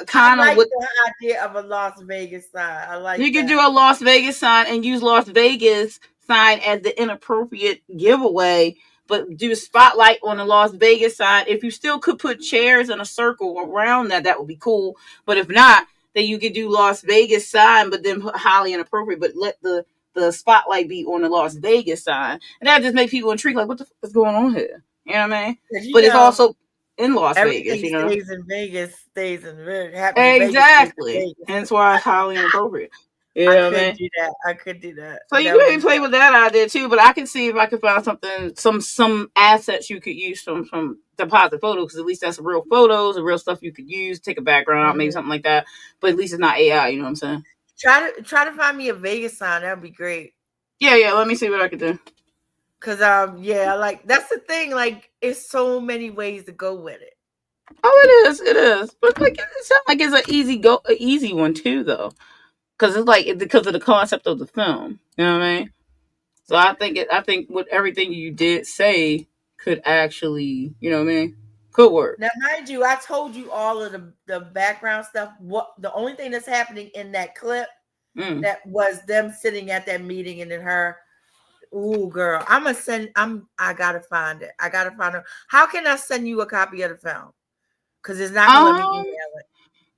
kind of what the idea of a Las Vegas sign. I like you could do a Las Vegas sign and use Las Vegas sign as the inappropriate giveaway, but do a spotlight on the Las Vegas sign. If you still could put chairs in a circle around that would be cool. But if not, then you could do Las Vegas sign, but then put highly inappropriate, but let the spotlight be on the Las Vegas sign. And that just makes people intrigued, like, what the fuck is going on here? You know what I mean? But it's also in Las Vegas, stays in Vegas, stays in Vegas. Exactly. And that's why it's highly inappropriate. You know what I mean? Do that. I could do that. So you can play with that idea too, but I can see if I can find something, some assets you could use from deposit photos, because at least that's real photos, the real stuff you could use, take a background out, maybe something like that. But at least it's not AI, you know what I'm saying? Try to find me a Vegas sign. That would be great. Yeah. Let me see what I can do. Cause like that's the thing. Like, it's so many ways to go with it. Oh, it is. But like, it sounds like it's an easy one too, though. Because it's like because of the concept of the film, you know what I mean? So I think what everything you did say could actually, you know what I mean, could work. Now, mind you, I told you all of the background stuff. What the only thing that's happening in that clip that was them sitting at that meeting, and then her. Ooh, girl, I gotta find it. I gotta find it. How can I send you a copy of the film? Because it's not gonna let me email it.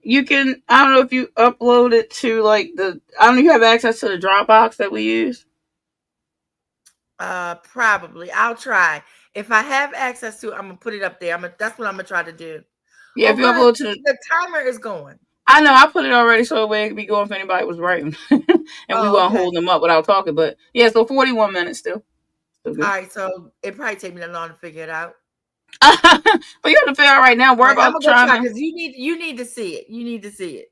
You can. I don't know if you upload it to like I don't know if you have access to the Dropbox that we use. Probably. I'll try. If I have access to it, I'm gonna put it up there. That's what I'm gonna try to do. Yeah, Oh, if you go ahead. upload to the, The timer is going. I know I put it already, so it could be going if anybody was writing, and we Oh, weren't okay. holding them up without talking. But yeah, so 41 minutes still All good. right. So it probably take me that long to figure it out. But you have to figure out right now. All Worry right, I'm about gonna go trying try to. because you need to see it. You need to see it.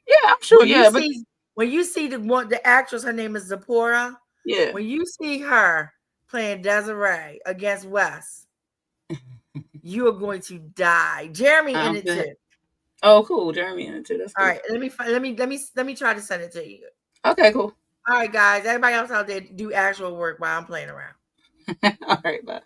Yeah, I'm sure. When you Yeah, but see the actress, her name is Zipporah. yeah. When you see her playing Desiree against Wes, you are going to die. Jeremy in it Bet. too. Oh, cool. Jeremy in it too. That's All cool. right, let me try to send it to you. Okay, cool. All right, guys. Everybody else out there do actual work while I'm playing around. All right, bye.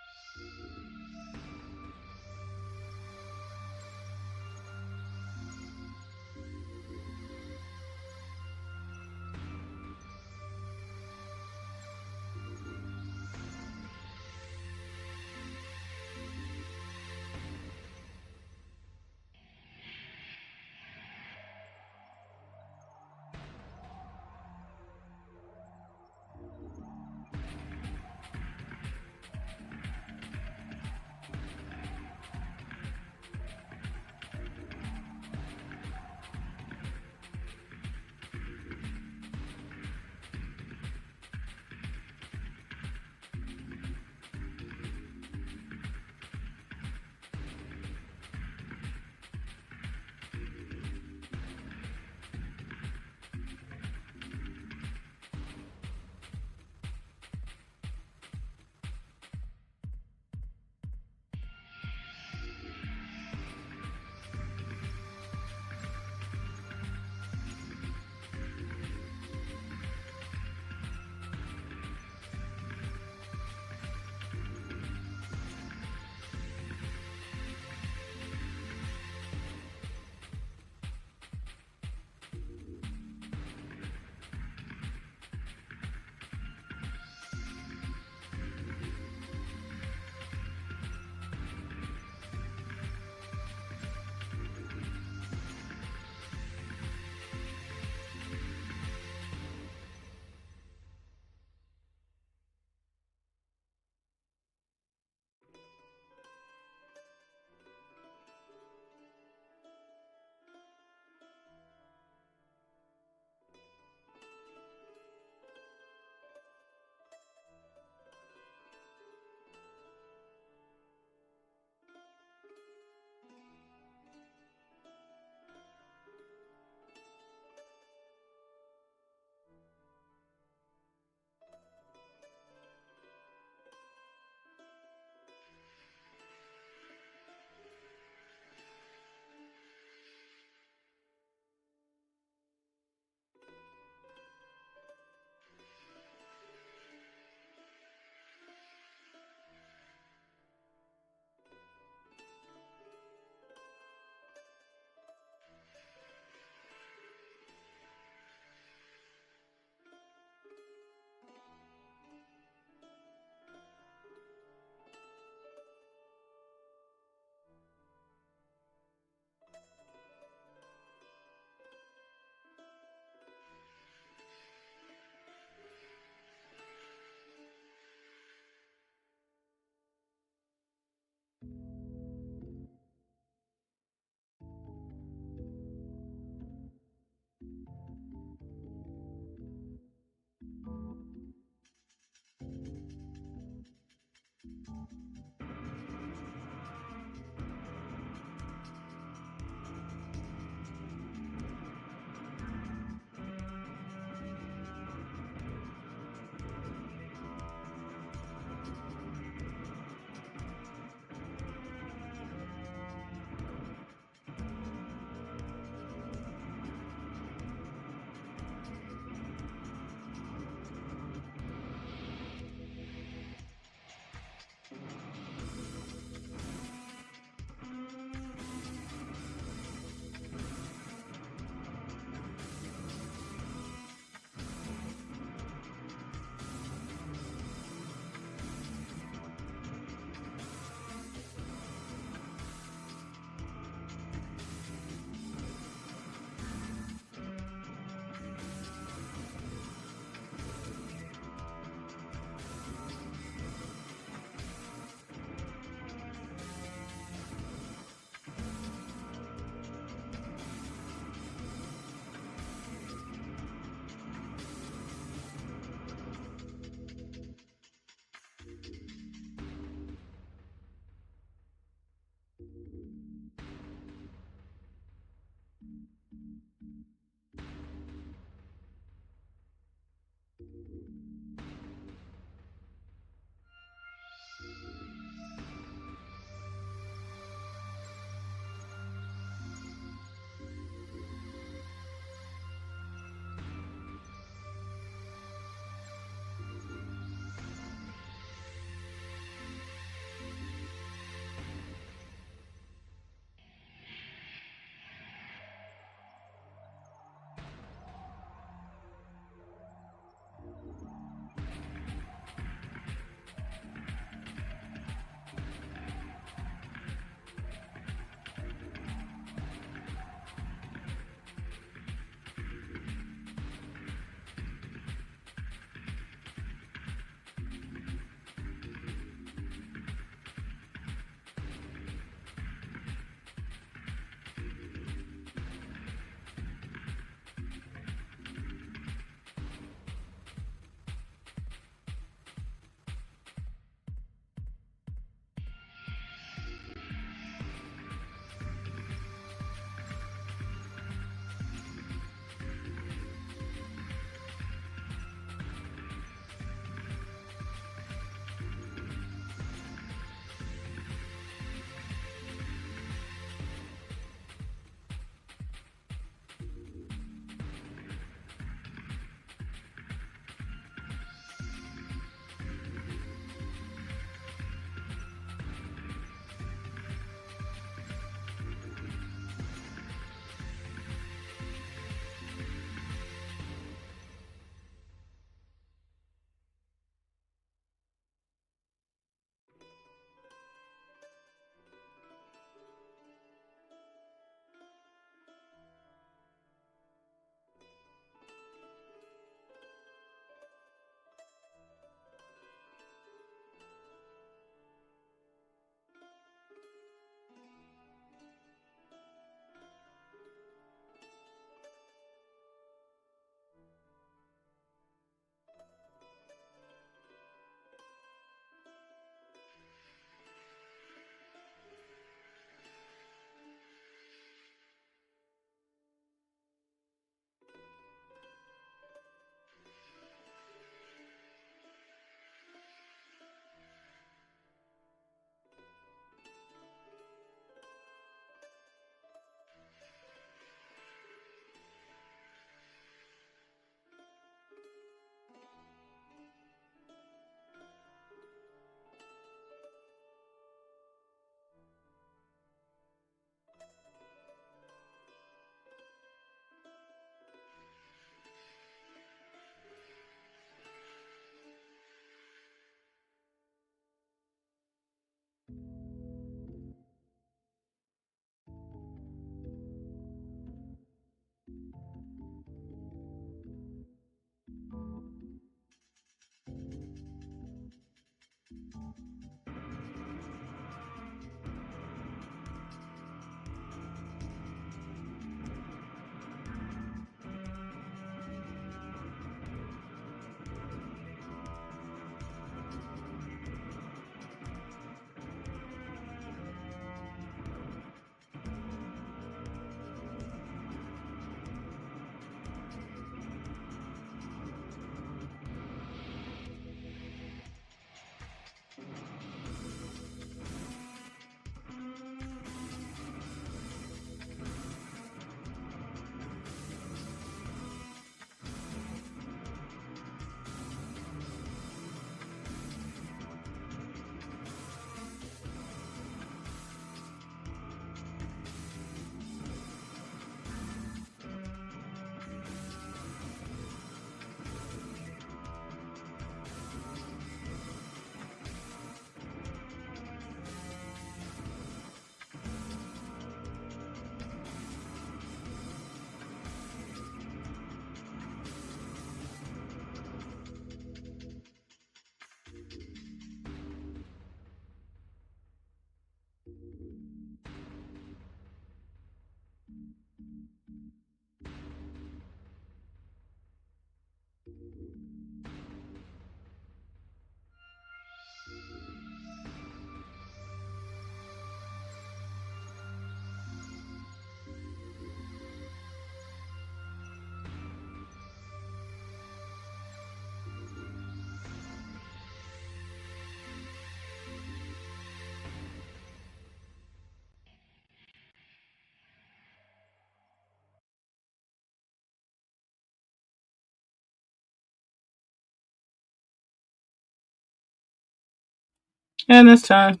And it's time.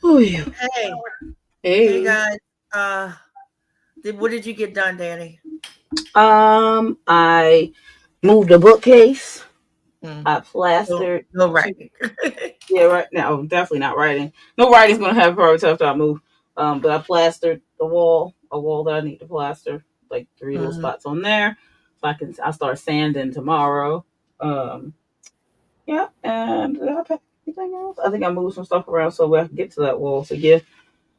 Oh yeah. Hey, hey Hey. guys. Uh, what did you get done, Danny? I moved a bookcase. Hmm. I No, plastered no two. writing. Yeah, right now, definitely not writing. No writing's gonna have problems after I move. But I plastered the wall, a wall that I need to plaster, like three little Mhm. spots on there. So I start sanding tomorrow. Yeah, and did I pack anything else? I think I moved some stuff around so I can get to that wall. So yeah,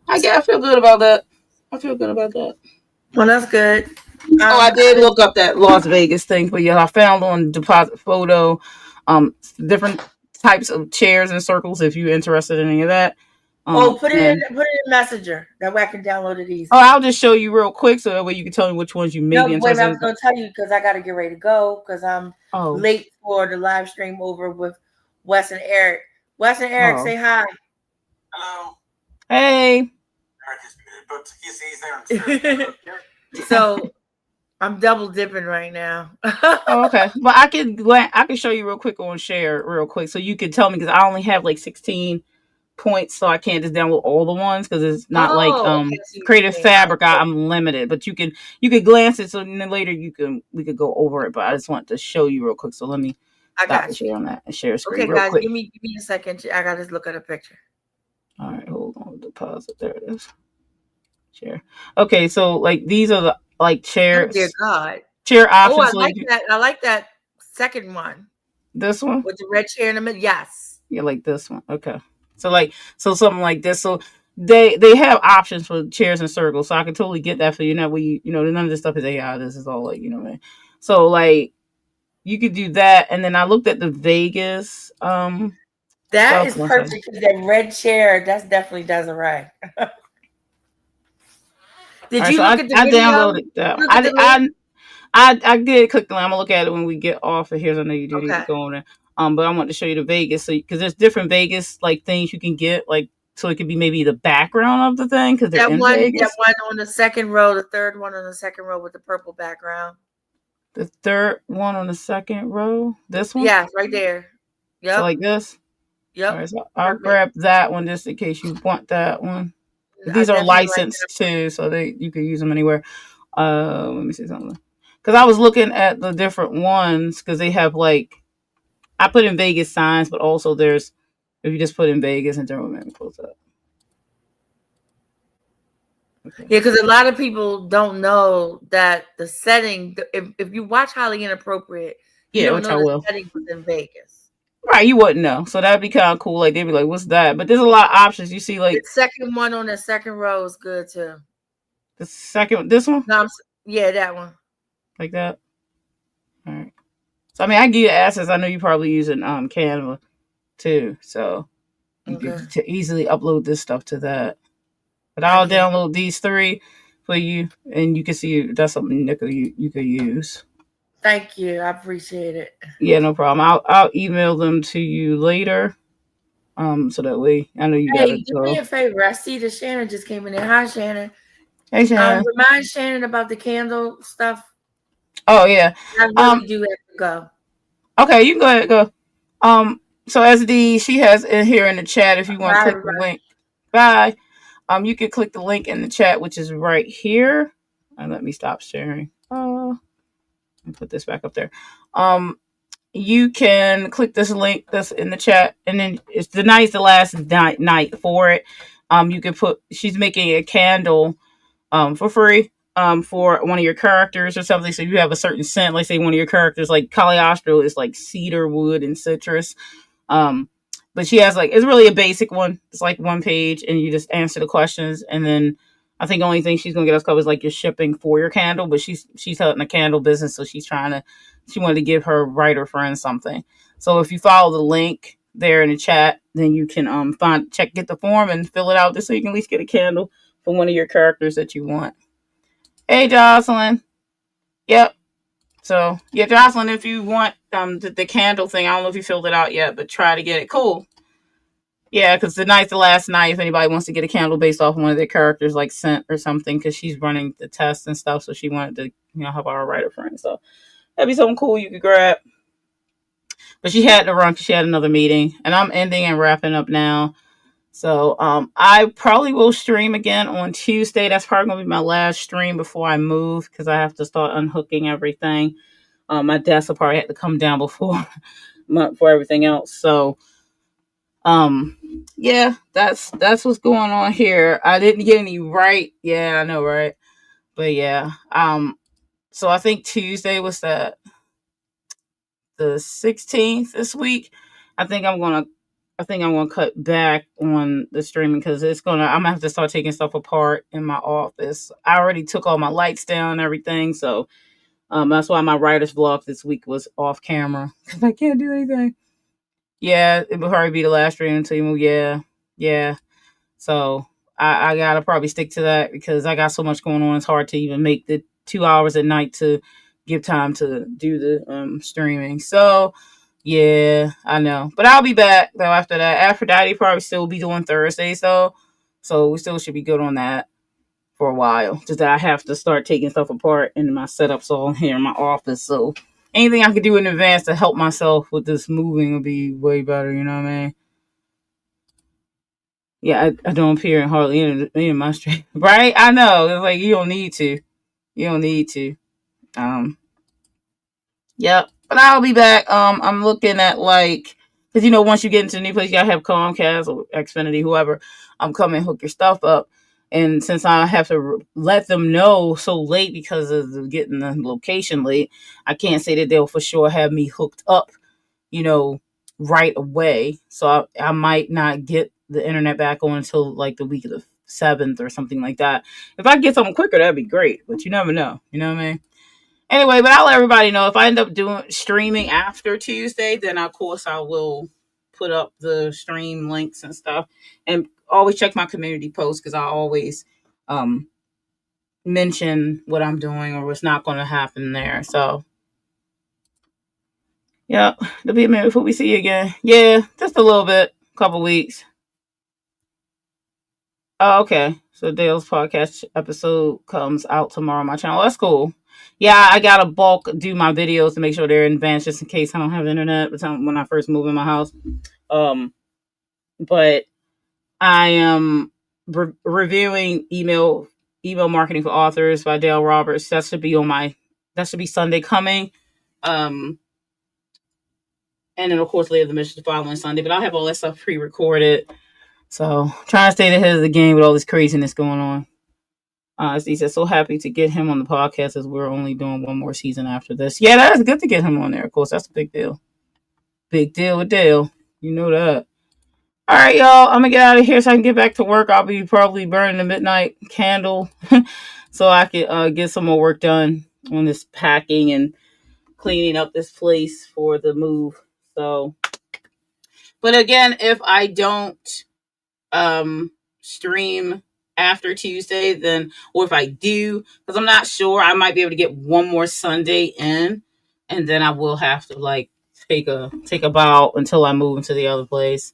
I feel good about that. I feel good about that. Well, that's good. Oh, I did I look up that Las Vegas thing, but yeah, I found on Deposit Photo, different types of chairs and circles. If you're interested in any of that, put it and in Messenger. That way I can download it oh, easy. I'll just show you real quick so that way you can tell me which ones you may No, be wait a minute, interested I was in. going to tell you because I got to get ready to go because I'm Oh, late for the live stream over with Wes and Eric. Wes and Eric, oh, say hi. hey. So I'm double dipping right now. Oh, okay. Well, I can show you real quick on share real quick so you can tell me because I only have like 16 points, so I can't just download all the ones because it's not like Oh, okay. I see what Creative you mean. All right, Fabric. cool. I'm limited, but you could glance it so then later we could go over it. But I just want to show you real quick. So let me I stop the got you. share on that and share screen Okay, real guys, quick. give me a second. I got to look at a picture. All right, hold on. Deposit. There it is. Share. Okay, so like these are the like Oh dear chairs God. chair Oh, I options. So like that. I like that second one this one. with the red chair in the middle. Yes. Yeah, like this one. Okay. So something like this. So they have options for chairs and circles. So I can totally get that for you. Now you know none of this stuff is AI. This is all like you know what I mean. So like you could do that, and then I looked at the Vegas That stuff. is One second. perfect because that red chair, that's definitely does it right. All Did right, you so look at the I video? downloaded that. Look at the link? I did click the link. I'm gonna look at it when we get off of here. I know you do need to Okay. go on it. But I want to show you the Vegas, so because there's different Vegas like things you can get, like so it could be maybe the background of the thing because they're in That Vegas. one on the second row, the third one on the second row with the purple background. The third one on the second row, this one. Yeah, right there. So Yep. like this. All Yep. right, so I'll Perfect. grab that one just in case you want that one. I These are definitely like that. licensed too, so you can use them anywhere. Let me see something. Because I was looking at the different ones because they have like I put in Vegas signs, but also there's if you just put in Vegas and then let me close that. Okay. Yeah, because a lot of people don't know that the setting. If you watch Highly Inappropriate, you Yeah, don't which know I the will. setting was in Vegas. Right, you wouldn't know. So that'd be kind of cool. Like they'd be like, "What's that?" But there's a lot of options. You see, The like second one on the second row is good too. the second, this one, No, yeah, that one. like that. All right. So I mean, I give you access. I know you probably using Canva too, so you Okay, could easily upload this stuff to that. But I I'll can. download these three for you, and you can see that's something Nico you could use. Thank you. I appreciate it. Yeah, no problem. I'll email them to you later. So that way I know you gotta Hey, do me go. a favor. I see that Shannon just came in there. Hi, Shannon. Hey Shannon. Remind Shannon about the candle stuff. Oh yeah. I Um. really do have to go. Okay, you can go ahead and go. So SD, she has in here in the chat if you want to Bye, click the everybody. link. Bye. You can click the link in the chat, which is right here. And let me stop sharing. And put this back up there. You can click this link that's in the chat, and then it's the night's the last night for it. You can put. She's making a candle for free for one of your characters or something. So you have a certain scent, like say one of your characters, like Caliostro is like cedar wood and citrus. Um, but she has like it's really a basic one. It's like one page, and you just answer the questions, and then I think the only thing she's gonna get us covered is like your shipping for your candle. But she's in a candle business, so she wanted to give her writer friend something. So if you follow the link there in the chat, then you can get the form and fill it out just so you can at least get a candle for one of your characters that you want. Hey, Jocelyn. Yep. So yeah, Jocelyn, if you want the candle thing, I don't know if you filled it out yet, but try to get it. Cool. Yeah, because the night's the last night. If anybody wants to get a candle based off one of their characters, like Scent or something, because she's running the test and stuff, so she wanted to help our writer friend. So that'd be something cool you could grab. But she had to run because she had another meeting, and I'm ending and wrapping up now. So I probably will stream again on Tuesday. That's probably gonna be my last stream before I move because I have to start unhooking everything. My desk will probably have to come down before for everything else. So um yeah, that's what's going on here. I didn't get any right. Yeah, I know, right? But yeah. So I think Tuesday was the 16th this week. I think I'm gonna cut back on the streaming because I'm gonna have to start taking stuff apart in my office. I already took all my lights down and everything, so that's why my writer's block this week was off camera because I can't do anything. Yeah, it will probably be the last stream until you move. Yeah, yeah. So I gotta probably stick to that because I got so much going on. It's hard to even make the 2 hours at night to give time to do the streaming. So yeah, I know. But I'll be back though after that. Aphrodite probably still be doing Thursdays though. So we still should be good on that for a while. Just that I have to start taking stuff apart and my setups all here in my office. So anything I could do in advance to help myself with this moving would be way better, you know what I mean? Yeah, I don't appear in hardly any of my stream. Right? I know. It's like you don't need to. You don't need to. Um Yep. But I'll be back. I'm looking at like, because once you get into a new place, you gotta have Comcast or Xfinity, whoever. Come and hook your stuff up. And since I have to let them know so late because of getting the location late, I can't say that they'll for sure have me hooked up, you know, right away. So I might not get the internet back on until like the week of the 7th or something like that. If I get something quicker, that'd be great. But you never know. You know what I mean? Anyway, but I'll let everybody know if I end up doing streaming after Tuesday, then of course I will put up the stream links and stuff, and always check my community posts because I always um, mention what I'm doing or what's not going to happen there. So yeah, it'll be a minute before we see you again. Yeah, just a little bit, couple weeks. Oh, okay. So Dale's podcast episode comes out tomorrow on my channel. That's cool. Yeah, I gotta bulk do my videos to make sure they're in advance just in case I don't have internet when I first move in my house. Um, but I am reviewing email marketing for authors by Dale Roberts. That should be Sunday coming. Um, and then of course later the mission the following Sunday. But I'll have all that stuff pre-recorded. So trying to stay ahead of the game with all this craziness going on. As he said, so happy to get him on the podcast as we're only doing one more season after this. Yeah, that's good to get him on there. Of course, that's a big deal. Big deal with Dale. You know that. All right, y'all. I'm gonna get out of here so I can get back to work. I'll be probably burning the midnight candle so I can get some more work done on this packing and cleaning up this place for the move. So, but again, if I don't stream after Tuesday, then, or if I do, because I'm not sure, I might be able to get one more Sunday in, and then I will have to like take a bow until I move into the other place.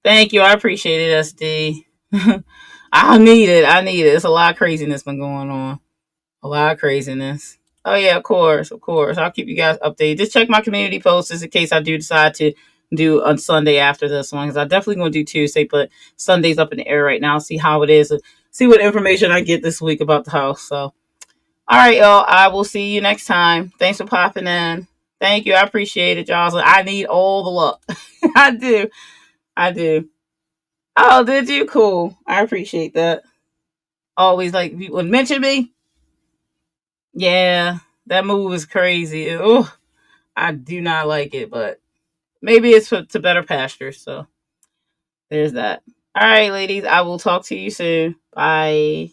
Thank you, I appreciate it, SD. I need it. I need it. It's a lot of craziness been going on. A lot of craziness. Oh yeah, of course, of course. I'll keep you guys updated. Just check my community posts just in case I do decide to do on Sunday after this one, because I definitely gonna do Tuesday, but Sunday's up in the air right now. See how it is. See what information I get this week about the house. So, all right, y'all. I will see you next time. Thanks for popping in. Thank you. I appreciate it, Jocelyn. I need all the luck. I do. I do. Oh, did you? Cool. I appreciate that. Always like you would mention me. Yeah, that move is crazy. Oh, I do not like it, but maybe it's to better pastures. So there's that. All right, ladies. I will talk to you soon. Bye.